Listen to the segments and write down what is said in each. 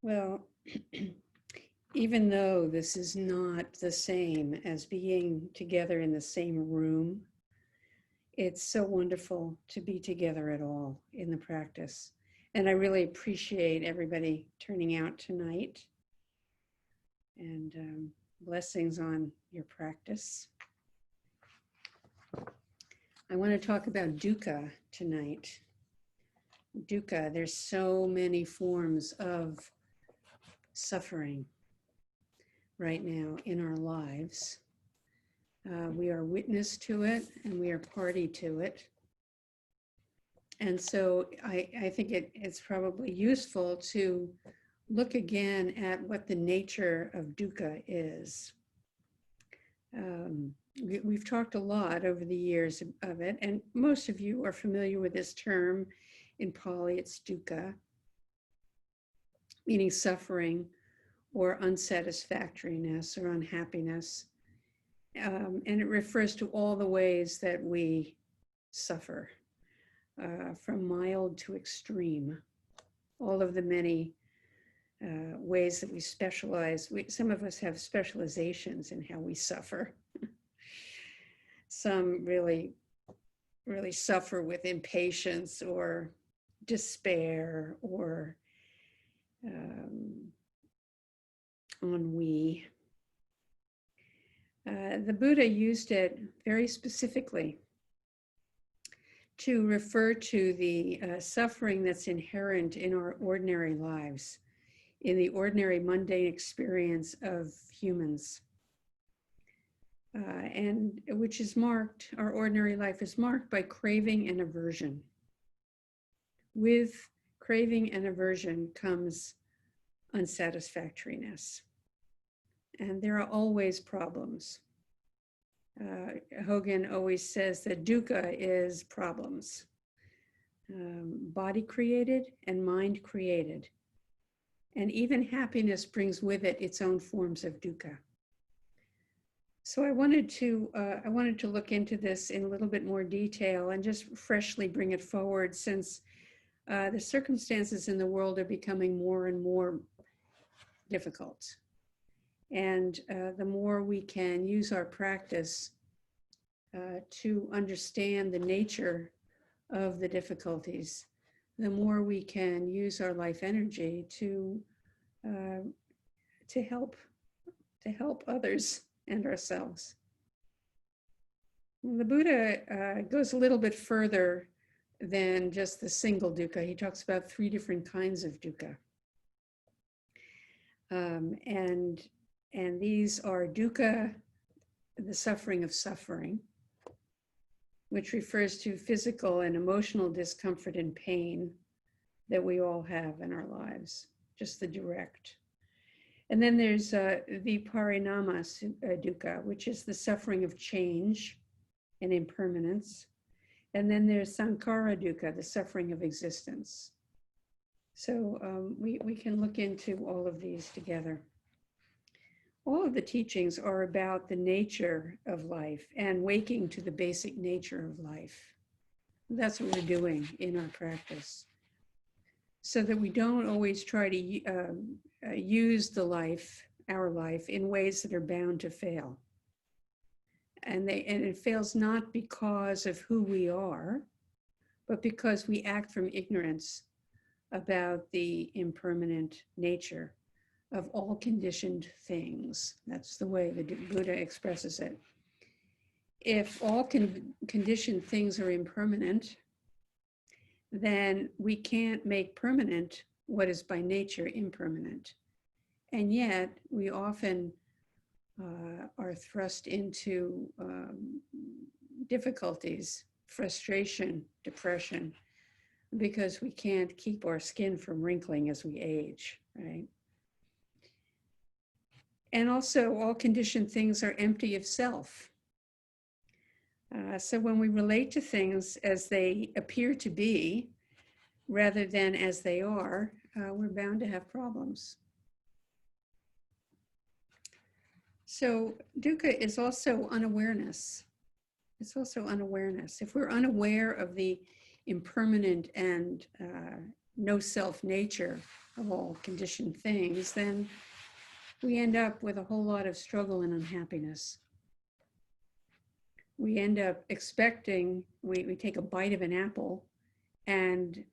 Well, even though this is not the same as being together in the same room, it's so wonderful to be together at all in the practice. And I really appreciate everybody turning out tonight. And blessings on your practice. I want to talk about dukkha tonight. Dukkha, there's so many forms of suffering right now in our lives. We are witness to it and we are party to it. And so I think it's probably useful to look again at what the nature of dukkha is. We've talked a lot over the years of it, and most of you are familiar with this term. In Pali, it's dukkha, meaning suffering or unsatisfactoriness or unhappiness. And it refers to all the ways that we suffer, from mild to extreme, all of the many ways that we specialize. Some of us have specializations in how we suffer. Some really suffer with impatience or despair or ennui. The Buddha used it very specifically to refer to the suffering that's inherent in our ordinary lives, in the ordinary mundane experience of humans, and which is marked, our ordinary life is marked by craving and aversion. With craving and aversion comes unsatisfactoriness. And there are always problems. Hogan always says that dukkha is problems, body created and mind created. And even happiness brings with it its own forms of dukkha. So I wanted to look into this in a little bit more detail and just freshly bring it forward, since the circumstances in the world are becoming more and more difficult. And the more we can use our practice to understand the nature of the difficulties, the more we can use our life energy to help others and ourselves. The Buddha goes a little bit further than just the single dukkha. He talks about 3 different kinds of dukkha. And these are dukkha, the suffering of suffering, which refers to physical and emotional discomfort and pain that we all have in our lives, just the direct. And then there's the parinama dukkha, which is the suffering of change and impermanence. And then there's sankhara dukkha, the suffering of existence. So we can look into all of these together. All of the teachings are about the nature of life and waking to the basic nature of life. That's what we're doing in our practice, so that we don't always try to use our life, in ways that are bound to fail. And it fails not because of who we are, but because we act from ignorance about the impermanent nature of all conditioned things. That's the way the Buddha expresses it. If all conditioned things are impermanent, then we can't make permanent what is by nature impermanent. And yet we often are thrust into difficulties, frustration, depression, because we can't keep our skin from wrinkling as we age, right? And also, all conditioned things are empty of self. So when we relate to things as they appear to be, rather than as they are, we're bound to have problems. So dukkha is also unawareness. It's also unawareness. If we're unaware of the impermanent and no self nature of all conditioned things, then we end up with a whole lot of struggle and unhappiness. We end up expecting, we take a bite of an apple and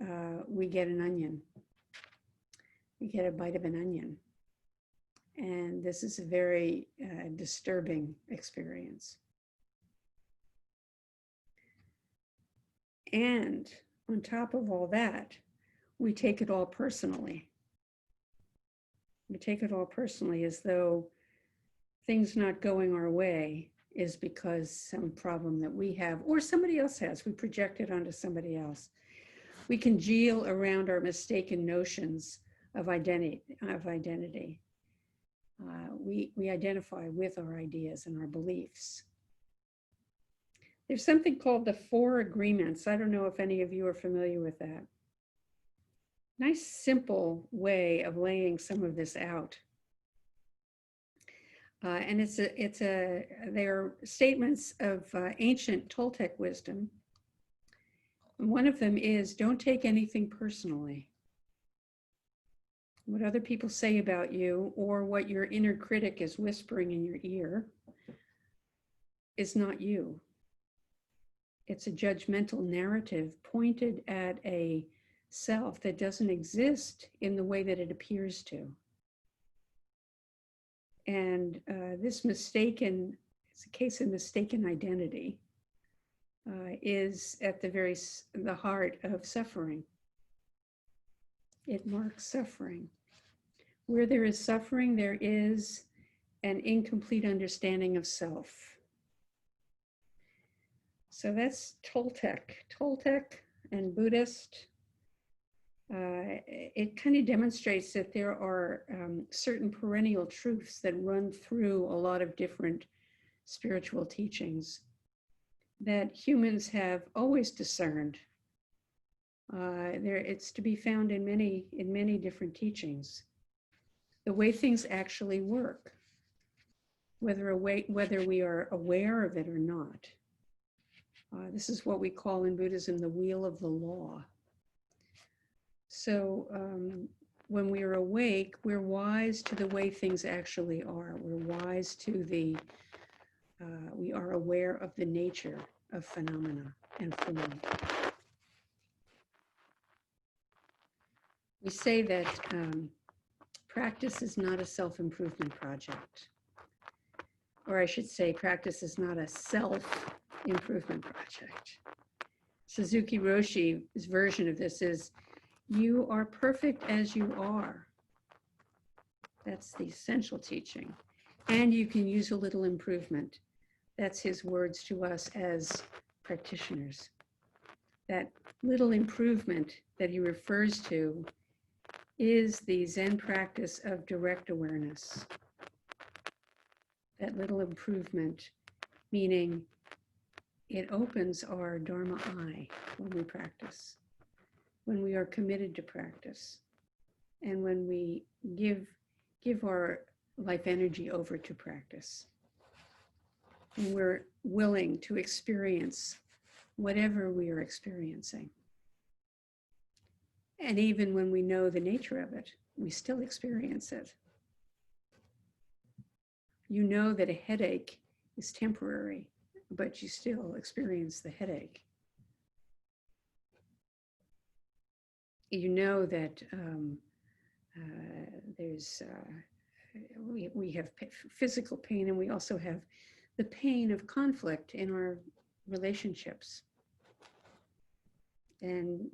we get an onion. We get a bite of an onion. And this is a very disturbing experience. And on top of all that, we take it all personally. We take it all personally as though things not going our way is because some problem that we have or somebody else has. We project it onto somebody else. We congeal around our mistaken notions of identity. We identify with our ideas and our beliefs. There's something called the 4 agreements. I don't know if any of you are familiar with that. Nice, simple way of laying some of this out. And they're statements of ancient Toltec wisdom. And one of them is, don't take anything personally. What other people say about you or what your inner critic is whispering in your ear is not you. It's a judgmental narrative pointed at a self that doesn't exist in the way that it appears to. And this mistaken, it's a case of mistaken identity, is at the heart of suffering. It marks suffering. Where there is suffering, there is an incomplete understanding of self. So that's Toltec. Toltec and Buddhist. It kind of demonstrates that there are certain perennial truths that run through a lot of different spiritual teachings that humans have always discerned. It's to be found in many different teachings. The way things actually work, whether we are aware of it or not. This is what we call in Buddhism the wheel of the law. So when we are awake, we're wise to the way things actually are. We're wise to we are aware of the nature of phenomena and form. We say that practice is not a self-improvement project. Or I should say, practice is not a self-improvement project. Suzuki Roshi's version of this is, you are perfect as you are. That's the essential teaching. And you can use a little improvement. That's his words to us as practitioners. That little improvement that he refers to is the Zen practice of direct awareness. That little improvement, meaning it opens our Dharma eye when we practice, when we are committed to practice, and when we give our life energy over to practice. And we're willing to experience whatever we are experiencing. And even when we know the nature of it, we still experience it. You know that a headache is temporary, but you still experience the headache. You know that we have physical pain, and we also have the pain of conflict in our relationships. And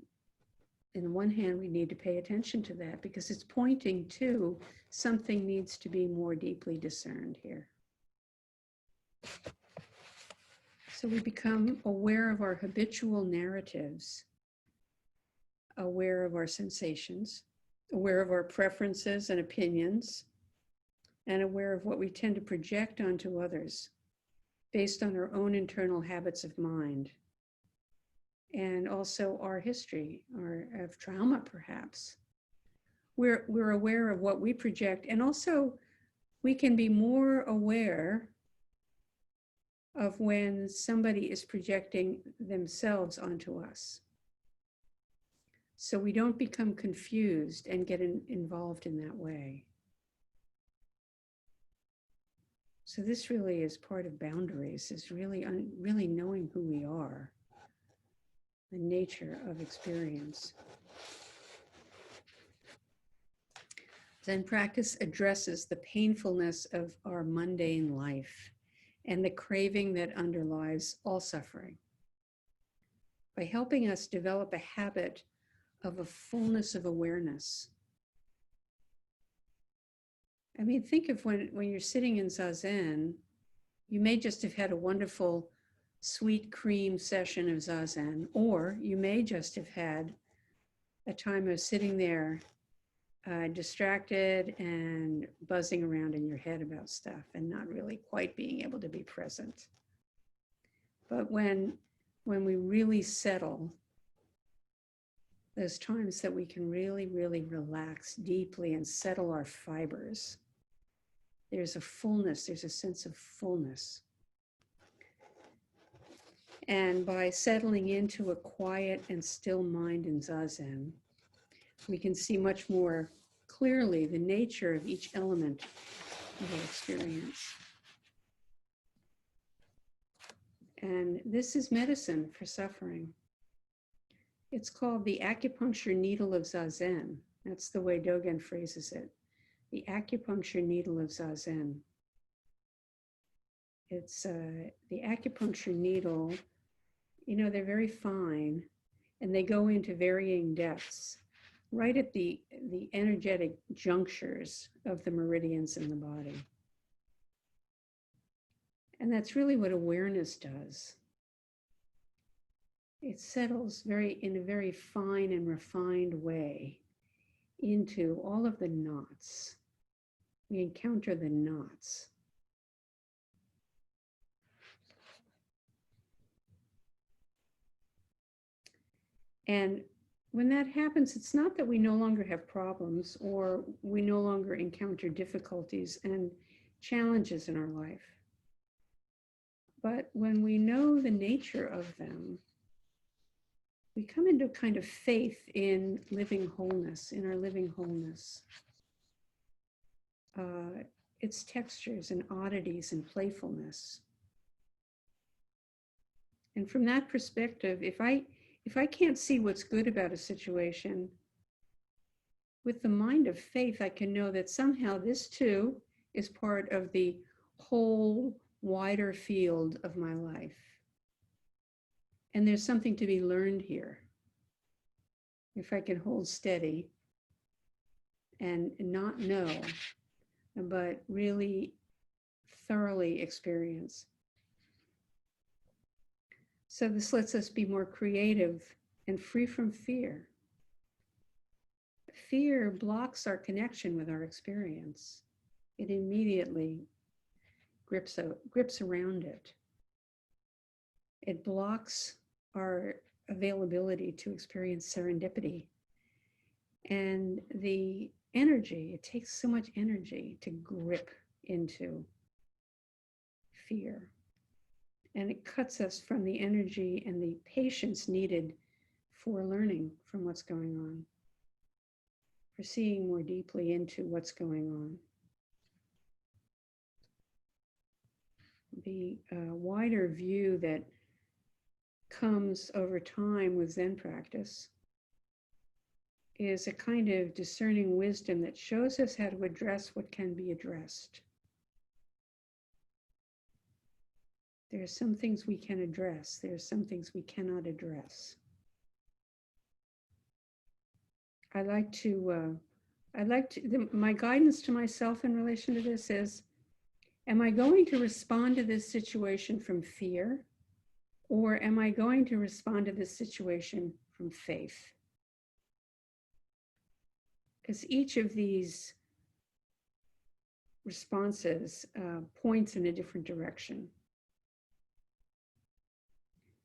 on the one hand, we need to pay attention to that because it's pointing to something needs to be more deeply discerned here. So we become aware of our habitual narratives, aware of our sensations, aware of our preferences and opinions, and aware of what we tend to project onto others based on our own internal habits of mind. And also our history, or of trauma, perhaps. We're aware of what we project, and also we can be more aware of when somebody is projecting themselves onto us. so we don't become confused and get involved in that way. So this really is part of boundaries, is really knowing who we are, the nature of experience. Zen practice addresses the painfulness of our mundane life and the craving that underlies all suffering by helping us develop a habit of a fullness of awareness. I mean, think of when you're sitting in Zazen, you may just have had a wonderful sweet cream session of Zazen, or you may just have had a time of sitting there distracted and buzzing around in your head about stuff and not really quite being able to be present. But when we really settle, those times that we can really, really relax deeply and settle our fibers, there's a fullness, there's a sense of fullness. And by settling into a quiet and still mind in Zazen, we can see much more clearly the nature of each element of our experience. And this is medicine for suffering. It's called the acupuncture needle of Zazen. That's the way Dogen phrases it. The acupuncture needle of Zazen. It's the acupuncture needle, you know, they're very fine and they go into varying depths, right at the energetic junctures of the meridians in the body. And that's really what awareness does. It settles in a very fine and refined way into all of the knots. We encounter the knots. And when that happens, it's not that we no longer have problems or we no longer encounter difficulties and challenges in our life. But when we know the nature of them, we come into a kind of faith in living wholeness, in our living wholeness. Its textures and oddities and playfulness. And from that perspective, if I can't see what's good about a situation, with the mind of faith, I can know that somehow this too is part of the whole wider field of my life. And there's something to be learned here. If I can hold steady and not know, but really thoroughly experience. So this lets us be more creative and free from fear. Fear blocks our connection with our experience. It immediately grips around it. It blocks our availability to experience serendipity. And the energy, it takes so much energy to grip into fear. And it cuts us from the energy and the patience needed for learning from what's going on, for seeing more deeply into what's going on. The wider view that comes over time with Zen practice is a kind of discerning wisdom that shows us how to address what can be addressed. There are some things we can address. There are some things we cannot address. My guidance to myself in relation to this is, am I going to respond to this situation from fear, or am I going to respond to this situation from faith? Because each of these responses points in a different direction.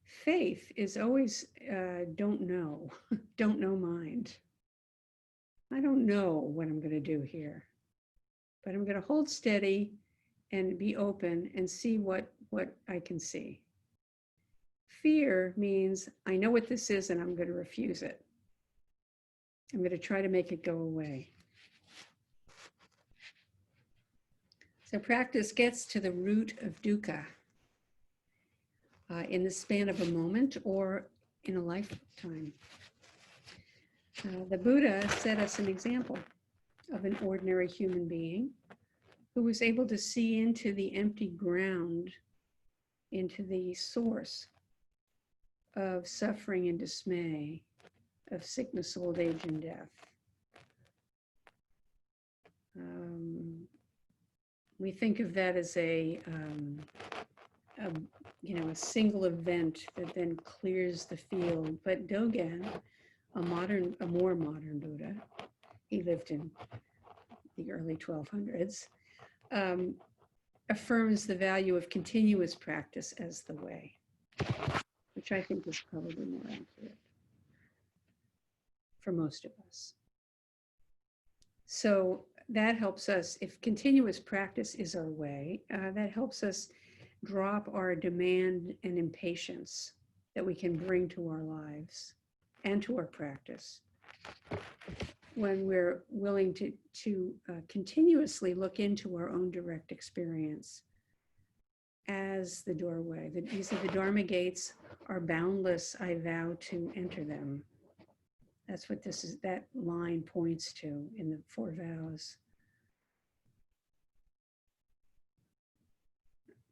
Faith is always don't know mind. I don't know what I'm going to do here, but I'm going to hold steady and be open and see what I can see. Fear means I know what this is and I'm going to refuse it. I'm going to try to make it go away. So practice gets to the root of dukkha in the span of a moment or in a lifetime. The Buddha set us an example of an ordinary human being who was able to see into the empty ground, into the source of suffering and dismay, of sickness, old age, and death. We think of that as a single event that then clears the field. But Dogen, a more modern Buddha, he lived in the early 1200s, affirms the value of continuous practice as the way, which I think is probably more accurate for most of us. So that helps us, if continuous practice is our way, that helps us drop our demand and impatience that we can bring to our lives and to our practice when we're willing to continuously look into our own direct experience as the doorway. These are the Dharma gates are boundless, I vow to enter them. That's what that line points to in the Four Vows.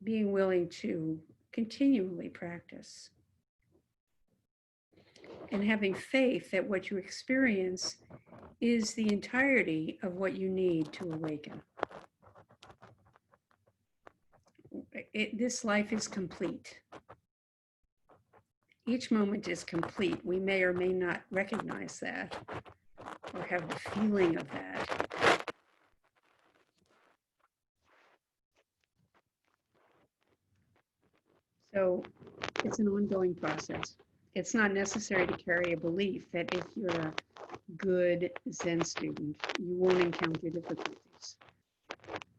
Being willing to continually practice and having faith that what you experience is the entirety of what you need to awaken. This life is complete. Each moment is complete. We may or may not recognize that or have the feeling of that. So it's an ongoing process. It's not necessary to carry a belief that if you're a good Zen student, you won't encounter difficulties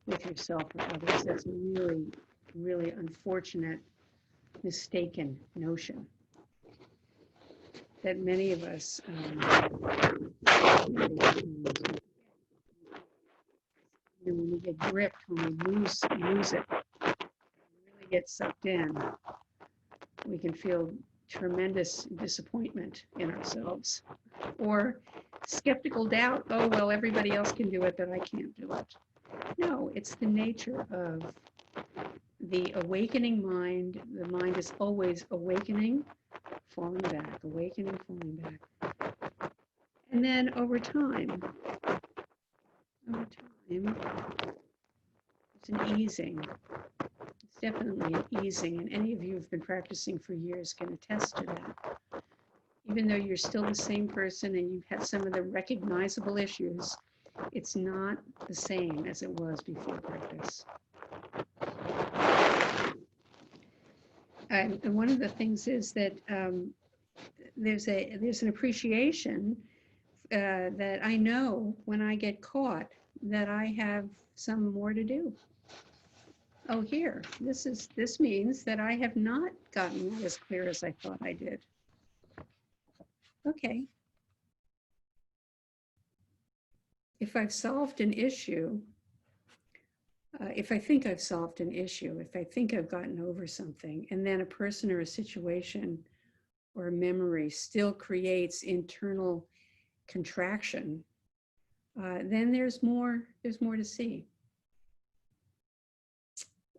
with yourself or others. That's a really, really unfortunate, mistaken notion that many of us when we get gripped, when we lose it, really get sucked in, we can feel tremendous disappointment in ourselves or skeptical doubt. Oh, well, everybody else can do it, but I can't do it. No, it's the nature of the awakening mind. The mind is always awakening, falling back, awakening, falling back. And then over time, it's an easing. It's definitely an easing, and any of you who've been practicing for years can attest to that. Even though you're still the same person and you've had some of the recognizable issues, it's not the same as it was before practice. And one of the things is that there's an appreciation that I know when I get caught that I have some more to do. Oh, here, this means that I have not gotten as clear as I thought I did. Okay. If I've solved an issue, if I think I've solved an issue, if I think I've gotten over something, and then a person or a situation or a memory still creates internal contraction, then there's more to see.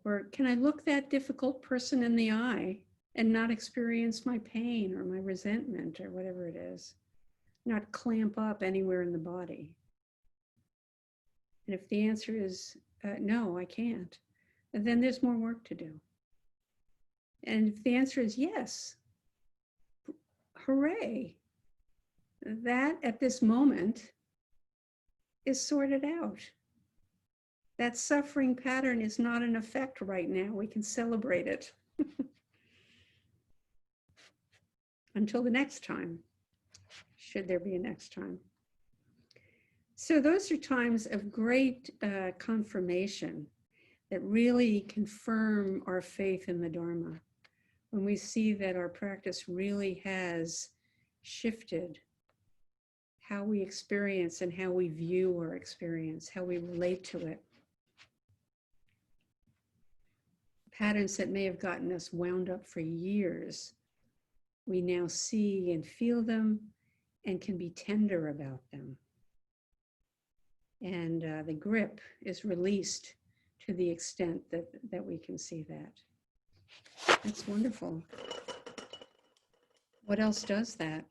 Or can I look that difficult person in the eye and not experience my pain or my resentment or whatever it is, not clamp up anywhere in the body? And if the answer is no, I can't, then there's more work to do. And if the answer is yes, hooray, that at this moment is sorted out. That suffering pattern is not in effect right now. We can celebrate it. Until the next time, should there be a next time. So those are times of great confirmation that really confirm our faith in the Dharma. When we see that our practice really has shifted how we experience and how we view our experience, how we relate to it. Patterns that may have gotten us wound up for years, we now see and feel them and can be tender about them. And the grip is released to the extent that we can see that. That's wonderful. What else does that?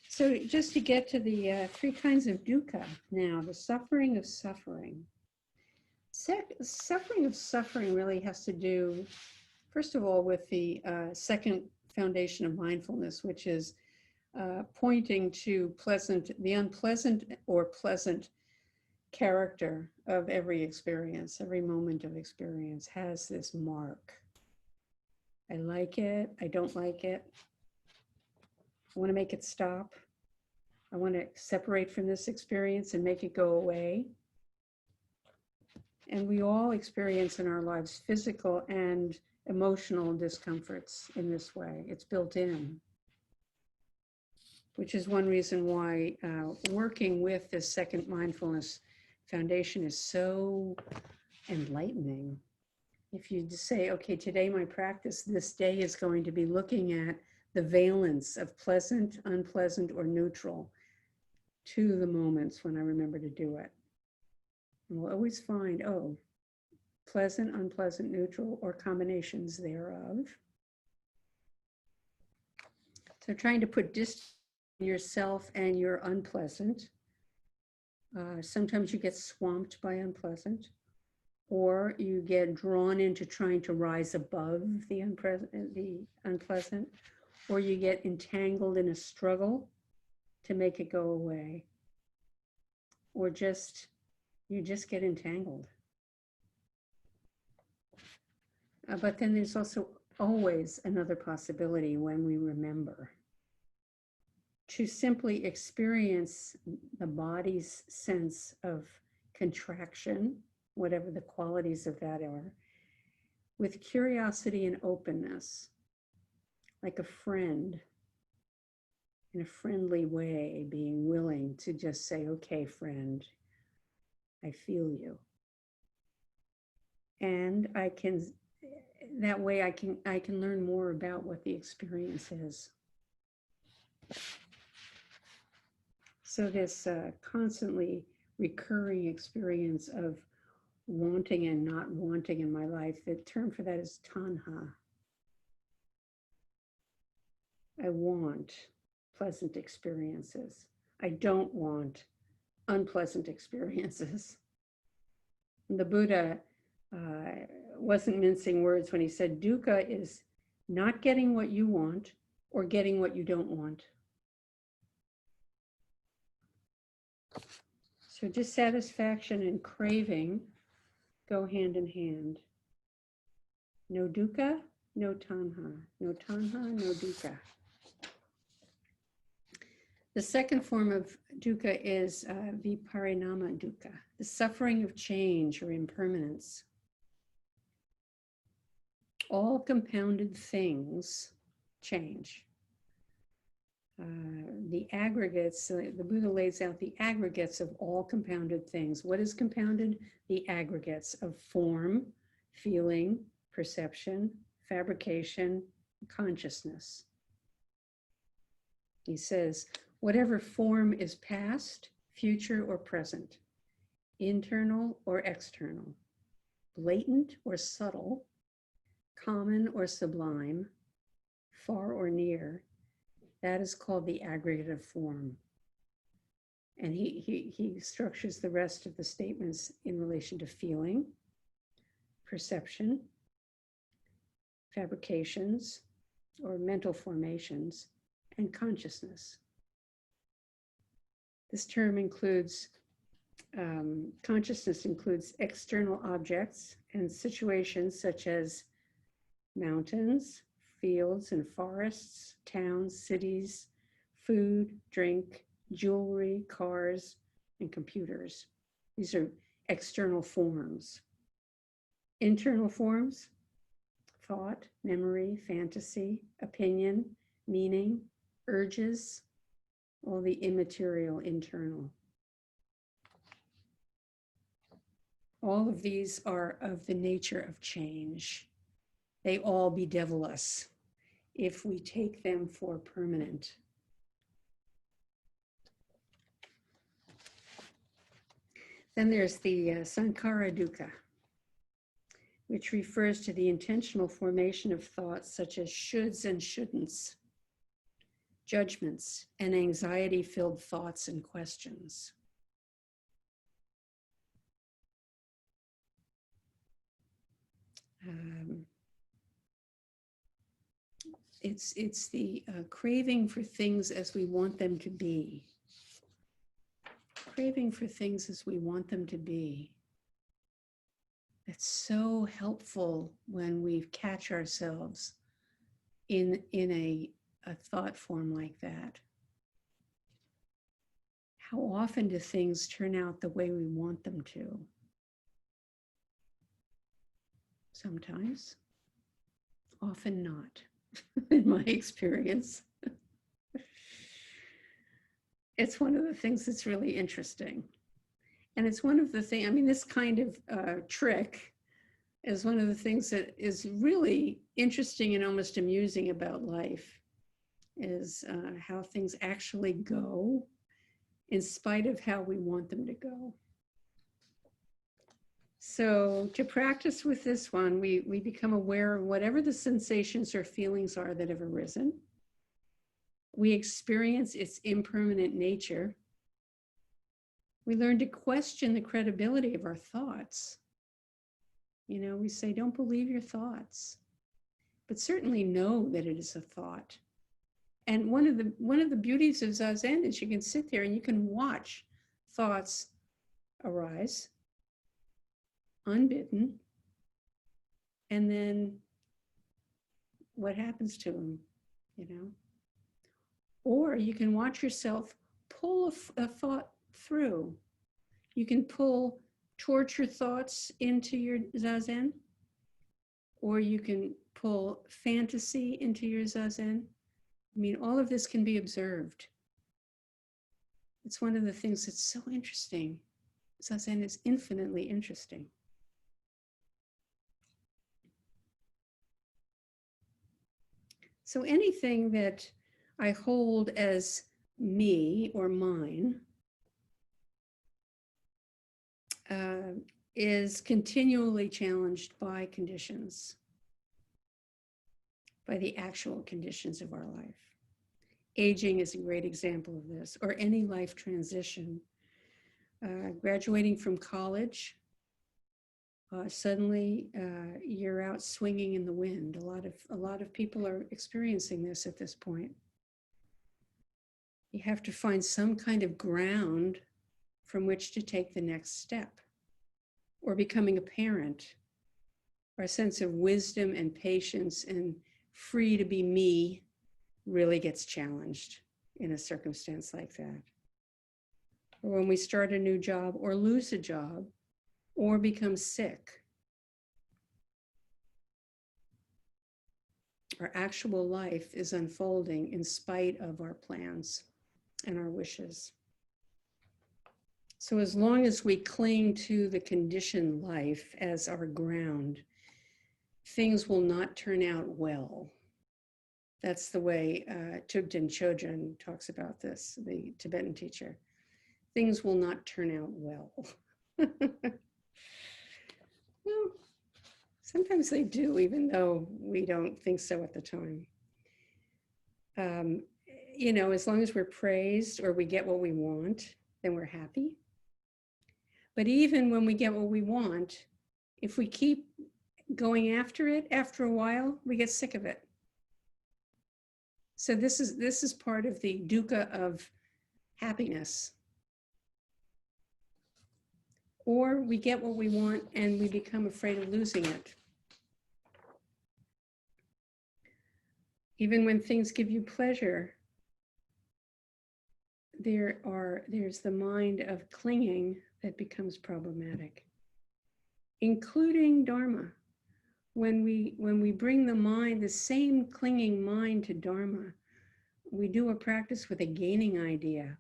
So just to get to the 3 kinds of dukkha now, the suffering of suffering. Suffering of suffering really has to do, first of all, with the second foundation of mindfulness, which is pointing to the unpleasant or pleasant character of every experience. Every moment of experience has this mark. I like it, I don't like it. I want to make it stop. I want to separate from this experience and make it go away. And we all experience in our lives physical and emotional discomforts in this way. It's built in, which is one reason why working with this second mindfulness foundation is so enlightening. If you just say, okay, today my practice this day is going to be looking at the valence of pleasant, unpleasant, or neutral to the moments when I remember to do it. And we'll always find, oh, pleasant, unpleasant, neutral, or combinations thereof. So trying to put distance between yourself and your unpleasant. Sometimes you get swamped by unpleasant, or you get drawn into trying to rise above the unpleasant, or you get entangled in a struggle to make it go away, or you just get entangled. But then there's also always another possibility when we remember to simply experience the body's sense of contraction, whatever the qualities of that are, with curiosity and openness, like a friend, in a friendly way, being willing to just say, okay, friend, I feel you. And that way I can learn more about what the experience is. So this constantly recurring experience of wanting and not wanting in my life, the term for that is tanha. I want pleasant experiences. I don't want unpleasant experiences. And the Buddha wasn't mincing words when he said dukkha is not getting what you want or getting what you don't want. So dissatisfaction and craving go hand in hand. No dukkha, no tanha. No tanha, no dukkha. The second form of dukkha is viparinama dukkha, the suffering of change or impermanence. All compounded things change. The aggregates, the Buddha lays out the aggregates of all compounded things. What is compounded? The aggregates of form, feeling, perception, fabrication, consciousness. He says, whatever form is past, future, or present, internal or external, blatant or subtle, common or sublime, far or near, that is called the aggregate of form. And he structures the rest of the statements in relation to feeling, perception, fabrications or mental formations, and consciousness. This term includes, consciousness includes external objects and situations such as mountains, fields and forests, towns, cities, food, drink, jewelry, cars, and computers. These are external forms. Internal forms, thought, memory, fantasy, opinion, meaning, urges, all the immaterial internal. All of these are of the nature of change. They all bedevil us if we take them for permanent. Then there's the Sankhara Dukkha, which refers to the intentional formation of thoughts such as shoulds and shouldn'ts, judgments, and anxiety-filled thoughts and questions. It's the craving for things as we want them to be. Craving for things as we want them to be. It's so helpful when we catch ourselves in a thought form like that. How often do things turn out the way we want them to? Sometimes, often not, in my experience. It's one of the things that's really interesting. And it's one of the things, I mean, this kind of trick is one of the things that is really interesting and almost amusing about life, is how things actually go in spite of how we want them to go. So to practice with this one, we become aware of whatever the sensations or feelings are that have arisen. We experience its impermanent nature. We learn to question the credibility of our thoughts. You know, we say, don't believe your thoughts, but certainly know that it is a thought. And one of the beauties of Zazen is you can sit there and you can watch thoughts arise unbidden, and then what happens to them, you know? Or you can watch yourself pull a thought through. You can pull torture thoughts into your Zazen, or you can pull fantasy into your Zazen. I mean, all of this can be observed. It's one of the things that's so interesting. Zazen is infinitely interesting. So anything that I hold as me or mine is continually challenged by conditions, by the actual conditions of our life. Aging is a great example of this, or any life transition. Graduating from college, suddenly you're out swinging in the wind. A lot of people are experiencing this at this point. You have to find some kind of ground from which to take the next step. Or becoming a parent. Our sense of wisdom and patience and free to be me really gets challenged in a circumstance like that. Or when we start a new job or lose a job or become sick. Our actual life is unfolding in spite of our plans and our wishes. So as long as we cling to the conditioned life as our ground, things will not turn out well. That's the way Thubten Chodron talks about this, the Tibetan teacher. Things will not turn out well. Well, sometimes they do, even though we don't think so at the time. You know, as long as we're praised or we get what we want, then we're happy. But even when we get what we want, if we keep going after it, after a while, we get sick of it. So this is part of the dukkha of happiness. Or we get what we want and we become afraid of losing it. Even when things give you pleasure, there's the mind of clinging that becomes problematic, including Dharma. When we bring the mind, the same clinging mind to Dharma, we do a practice with a gaining idea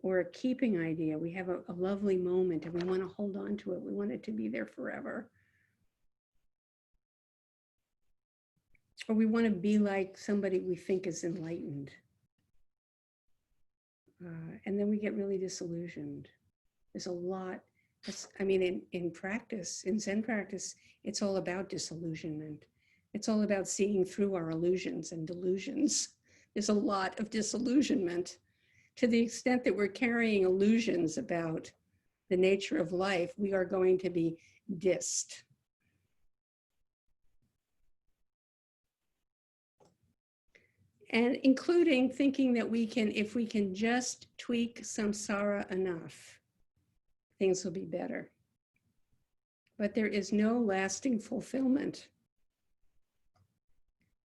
or a keeping idea. We have a lovely moment and we want to hold on to it. We want it to be there forever. Or we want to be like somebody we think is enlightened. And then we get really disillusioned. There's a lot. I mean, in practice, in Zen practice, it's all about disillusionment. It's all about seeing through our illusions and delusions. There's a lot of disillusionment. To the extent that we're carrying illusions about the nature of life, we are going to be dissed. And including thinking that we can, if we can just tweak samsara enough, things will be better. But there is no lasting fulfillment.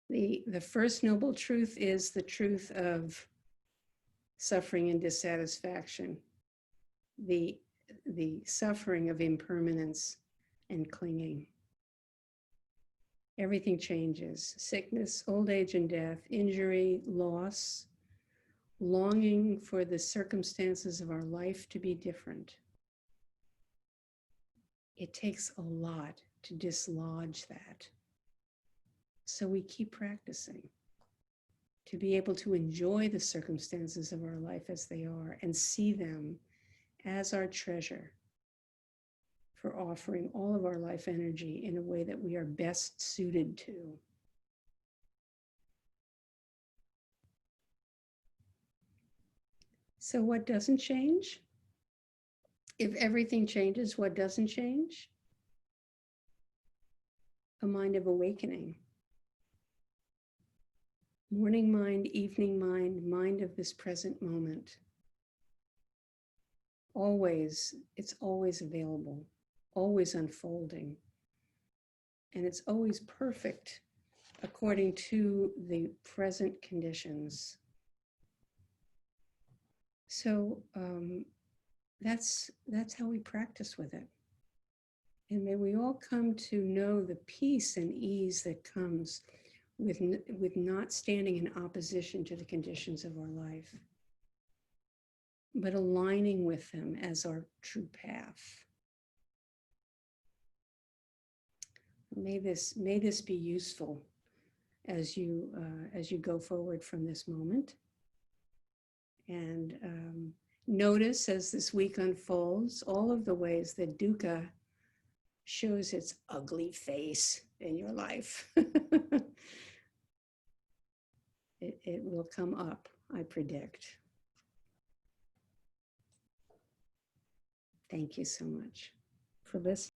The first noble truth is the truth of suffering and dissatisfaction, the suffering of impermanence and clinging. Everything changes: sickness, old age and death, injury, loss, longing for the circumstances of our life to be different. It takes a lot to dislodge that. So we keep practicing to be able to enjoy the circumstances of our life as they are and see them as our treasure for offering all of our life energy in a way that we are best suited to. So what doesn't change? If everything changes, what doesn't change? A mind of awakening. Morning mind, evening mind, mind of this present moment. Always, it's always available, always unfolding. And it's always perfect according to the present conditions. So that's how we practice with it. And may we all come to know the peace and ease that comes with not standing in opposition to the conditions of our life, but aligning with them as our true path. May this be useful as you go forward from this moment. And notice as this week unfolds all of the ways that dukkha shows its ugly face in your life. It will come up, I predict. Thank you so much for listening.